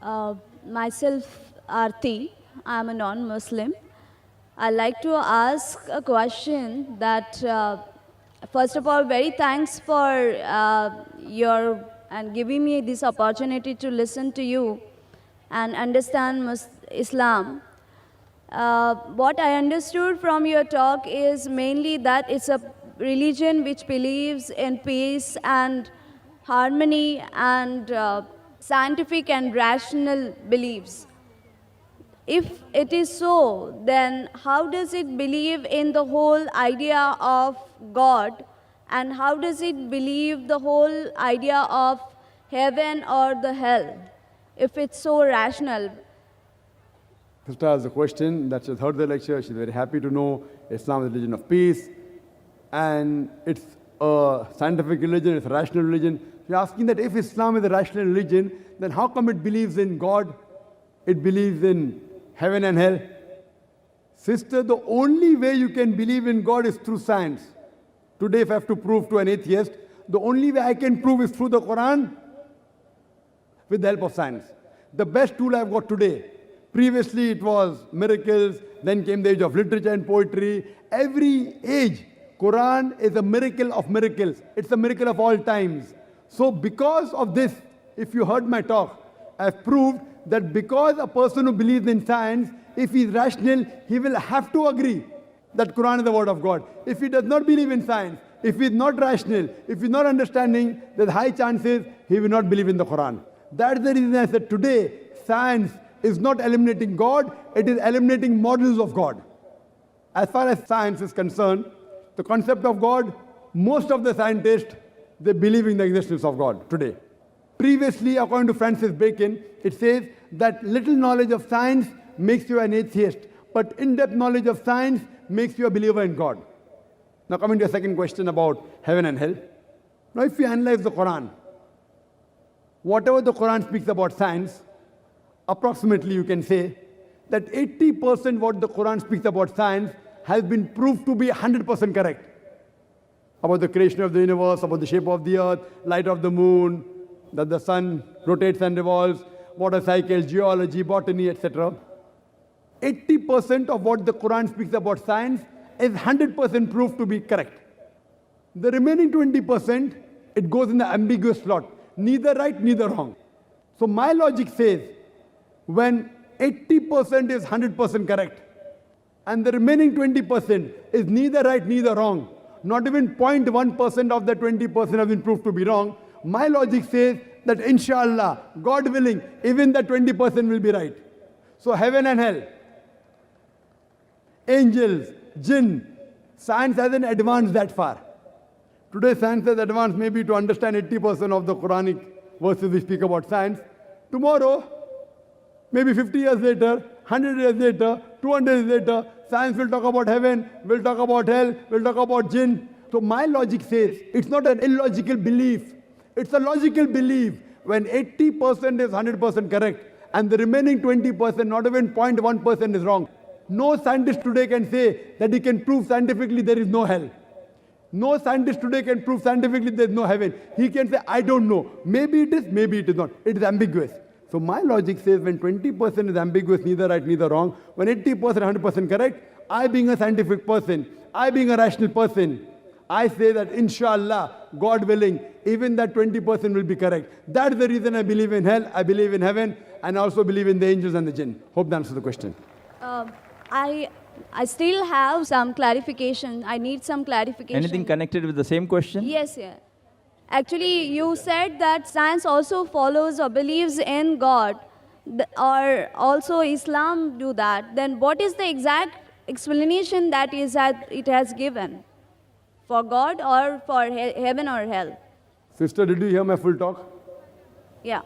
Myself, Arti. I'm a non-Muslim. I'd like to ask a question that, first of all, very thanks for your and giving me this opportunity to listen to you and understand Islam. What I understood from your talk is mainly that it's a religion which believes in peace and harmony and scientific and rational beliefs. If it is so, then how does it believe in the whole idea of God, and how does it believe the whole idea of heaven or the hell, if it's so rational? Sister has a question that she's heard the lecture. She's very happy to know Islam is a religion of peace. And it's a scientific religion, it's a rational religion. She's asking that if Islam is a rational religion, then how come it believes in God? It believes in heaven and hell. Sister, the only way you can believe in God is through science. Today, if I have to prove to an atheist, the only way I can prove is through the Quran with the help of science. The best tool I've got today. Previously, it was miracles, then came the age of literature and poetry. Every age, Quran is a miracle of miracles. It's a miracle of all times. So because of this, if you heard my talk, I've proved that because a person who believes in science, if he's rational, he will have to agree that Quran is the word of God. If he does not believe in science, if he's not rational, if he's not understanding, there's high chances he will not believe in the Quran. That's the reason I said today, science is not eliminating God, it is eliminating models of God. As far as science is concerned, the concept of God, most of the scientists, they believe in the existence of God today. Previously, according to Francis Bacon, it says that little knowledge of science makes you an atheist, but in-depth knowledge of science makes you a believer in God. Now coming to a second question about heaven and hell. Now if we analyze the Quran, whatever the Quran speaks about science, approximately you can say that 80% what the Quran speaks about science has been proved to be 100% correct. About the creation of the universe, about the shape of the earth, light of the moon, that the sun rotates and revolves, water cycles, geology, botany, etc. 80% of what the Quran speaks about science is 100% proved to be correct. The remaining 20%, it goes in the ambiguous slot. Neither right, neither wrong. So my logic says, when 80% is 100% correct, and the remaining 20% is neither right, neither wrong, not even 0.1% of the 20% has been proved to be wrong, my logic says that inshallah, God willing, even the 20% will be right. So heaven and hell, angels, jinn, science hasn't advanced that far. Today science has advanced maybe to understand 80% of the Quranic verses we speak about science. Tomorrow, maybe 50 years later, 100 years later, 200 years later, science will talk about heaven, will talk about hell, will talk about jinn. So my logic says, it's not an illogical belief. It's a logical belief. When 80% is 100% correct, and the remaining 20%, not even 0.1% is wrong. No scientist today can say that he can prove scientifically there is no hell. No scientist today can prove scientifically there is no heaven. He can say, I don't know. Maybe it is, maybe it is not. It is ambiguous. So my logic says when 20% is ambiguous, neither right, neither wrong, when 80%, 100% correct, I being a scientific person, I being a rational person, I say that inshallah, God willing, even that 20% will be correct. That's the reason I believe in hell, I believe in heaven, and I also believe in the angels and the jinn. Hope that answers the question. I still have some clarification. I need some clarification. Anything connected with the same question? Yes, yeah. Actually, you said that science also follows or believes in God, or also Islam do that. Then what is the exact explanation that it has given? For God or for heaven or hell? Sister, did you hear my full talk? Yeah.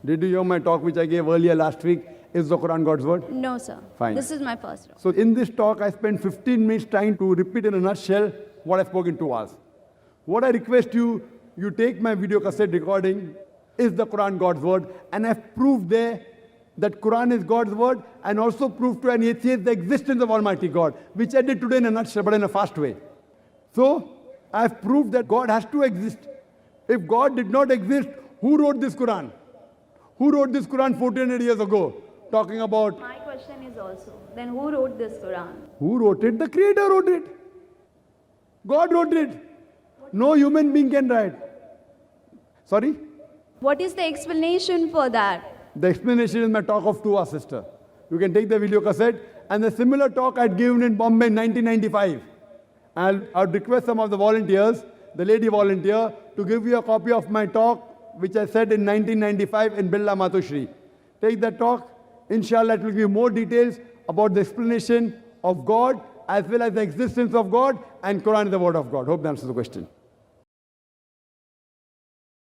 Did you hear my talk which I gave earlier last week? Is the Quran God's word? No, sir. Fine. This is my first talk. So in this talk, I spent 15 minutes trying to repeat in a nutshell what I spoke in 2 hours. What I request you, you take my video cassette recording, is the Quran God's word? And I've proved there that Quran is God's word, and also proved to an atheist the existence of Almighty God, which I did today in a nutshell, but in a fast way. So I've proved that God has to exist. If God did not exist, who wrote this Quran? Who wrote this Quran 1400 years ago? Talking about My question is also, then who wrote this Quran? who wrote it? The Creator wrote it. God wrote it. No human being can write. Sorry? What is the explanation for that? The explanation is my talk of 2 hours, sister. You can take the video cassette. And the similar talk I'd given in Bombay in 1995. I'd request some of the volunteers, the lady volunteer, to give you a copy of my talk, which I said in 1995 in Birla Matushri. Take that talk. Inshallah, it will give you more details about the explanation of God, as well as the existence of God, and Quran is the word of God. Hope that answers the question.